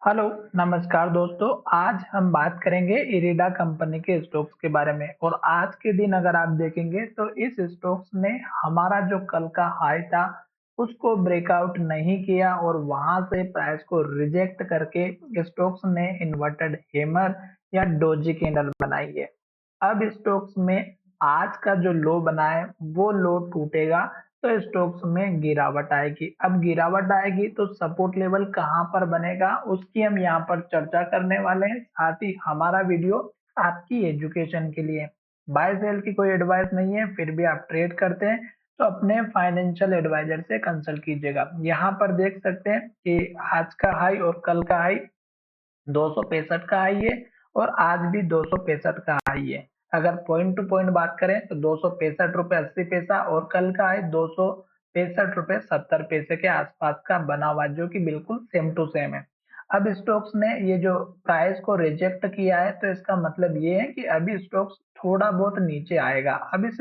Hello, नमस्कार दोस्तों। आज हम बात करेंगे इरिडा कंपनी के स्टॉक्स के बारे में और आज के दिन अगर आप देखेंगे तो इस स्टॉक्स ने हमारा जो कल का हाई था उसको ब्रेकआउट नहीं किया और वहां से प्राइस को रिजेक्ट करके स्टॉक्स ने इन्वर्टेड हैमर या डोजी कैंडल बनाई है। अब स्टॉक्स में आज का जो लो बना है वो लो टूटेगा तो स्टॉक्स में गिरावट आएगी। अब गिरावट आएगी तो सपोर्ट लेवल कहाँ पर बनेगा उसकी हम यहाँ पर चर्चा करने वाले हैं। साथ ही हमारा वीडियो आपकी एजुकेशन के लिए बाय सेल की कोई एडवाइस नहीं है, फिर भी आप ट्रेड करते हैं तो अपने फाइनेंशियल एडवाइजर से कंसल्ट कीजिएगा। यहाँ पर देख सकते हैं कि आज का हाई और कल का हाई 265 का हाई है और आज भी 265 का हाई है। अगर पॉइंट टू पॉइंट बात करें तो 265 रुपए 80 पैसा और कल का हाई 265 रुपए 70 पैसे के आसपास का बना हुआ जो कि बिल्कुल सेम टू सेम है। अब स्टॉक्स ने ये जो प्राइस को रिजेक्ट किया है तो इसका मतलब ये है कि अभी स्टॉक्स थोड़ा बहुत नीचे आएगा। अब इस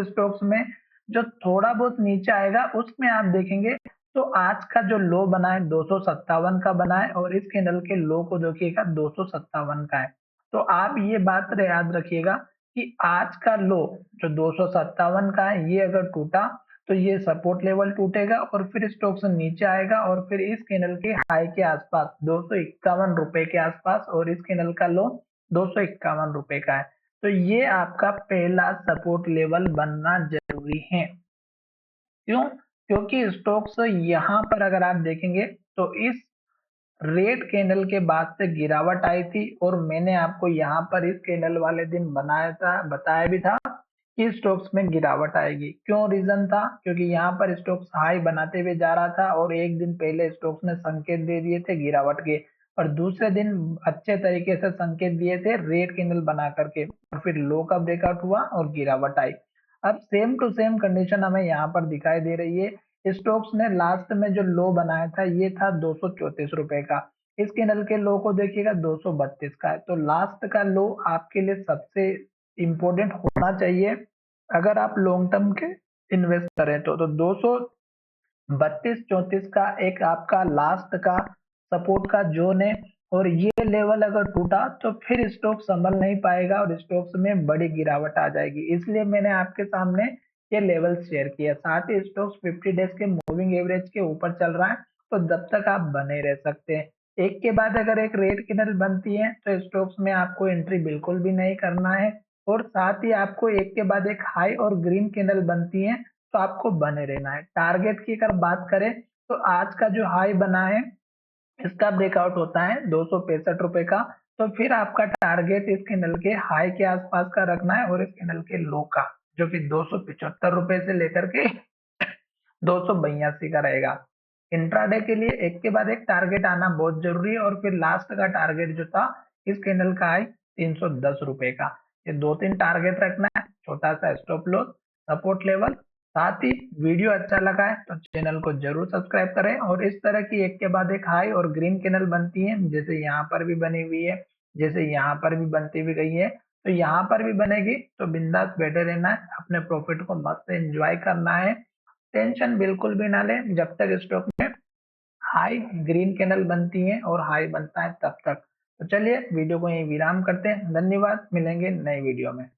स्टॉक्स में जो थोड़ा बहुत नीचे आएगा उसमें आप देखेंगे तो आज का जो लो बना है 257 का बना है और इस कैंडल के लो को देखिएगा 257 का है। तो आप ये बात याद रखिएगा कि आज का लो जो 257 का है ये अगर टूटा तो ये सपोर्ट लेवल टूटेगा और फिर स्टॉक से नीचे आएगा और फिर इस कैंडल के हाई के आसपास 251 रुपए के आसपास और इस कैंडल का लो 251 रुपए का है। तो ये आपका पहला सपोर्ट लेवल बनना जरूरी है। क्यों? क्योंकि स्टॉक्स यहाँ पर अगर आप देखेंगे तो इस रेड कैंडल के बाद से गिरावट आई थी और मैंने आपको यहाँ पर इस कैंडल वाले दिन बनाया था, बताया भी था कि स्टॉक्स में गिरावट आएगी। क्यों? रीजन था क्योंकि यहाँ पर स्टॉक्स हाई बनाते हुए जा रहा था और एक दिन पहले स्टॉक्स ने संकेत दे दिए थे गिरावट के और दूसरे दिन अच्छे तरीके से संकेत दिए थे रेड कैंडल बना करके और फिर लो का ब्रेकआउट हुआ और गिरावट आई। अब सेम टू सेम कंडीशन हमें यहाँ पर दिखाई दे रही है। स्टोक्स ने लास्ट में जो लो बनाया था ये था 234 रुपए का। इस कैंडल के लो को देखिएगा 232 का है। तो लास्ट का लो आपके लिए सबसे इंपॉर्टेंट होना चाहिए अगर आप लॉन्ग टर्म के इन्वेस्ट करें तो 232-34 का एक आपका लास्ट का सपोर्ट का जोन है और ये लेवल अगर टूटा तो फिर स्टॉक संभल नहीं पाएगा और स्टॉक्स में बड़ी गिरावट आ जाएगी। इसलिए मैंने आपके सामने ये लेवल शेयर किया। साथ ही स्टॉक्स 50 डेज के मूविंग एवरेज के ऊपर चल रहा है तो जब तक आप बने रह सकते हैं। एक के बाद अगर एक रेड कैंडल बनती है तो स्टॉक्स में आपको एंट्री बिल्कुल भी नहीं करना है और साथ ही आपको एक के बाद एक हाई और ग्रीन कैंडल बनती है तो आपको बने रहना है। टारगेट की अगर बात करें तो आज का जो हाई बना है इसका ब्रेकआउट होता है 265 रुपए का। तो फिर आपका टारगेट इस कैंडल के हाई के आसपास का रखना है और इस कैंडल के लो का जो कि 275 रुपए से लेकर के 282 का रहेगा। इंट्राडे के लिए एक के बाद एक टारगेट आना बहुत जरूरी है और फिर लास्ट का टारगेट जो था इस कैंडल का है 310 रुपए का। ये दो तीन टारगेट रखना है, छोटा सा स्टॉप लॉस, सपोर्ट लेवल। साथ ही वीडियो अच्छा लगा है तो चैनल को जरूर सब्सक्राइब करें और इस तरह की एक के बाद एक हाई और ग्रीन कैंडल बनती है जैसे यहाँ पर भी बनी हुई है, जैसे यहाँ पर भी बनती हुई गई है तो यहाँ पर भी बनेगी तो बिंदास बैठे रहना है, अपने प्रॉफिट को मस्त एंजॉय करना है। टेंशन बिल्कुल भी ना लें जब तक स्टॉक में हाई ग्रीन कैंडल बनती है और हाई बनता है तब तक। तो चलिए वीडियो को यहीं विराम करते हैं। धन्यवाद, मिलेंगे नए वीडियो में।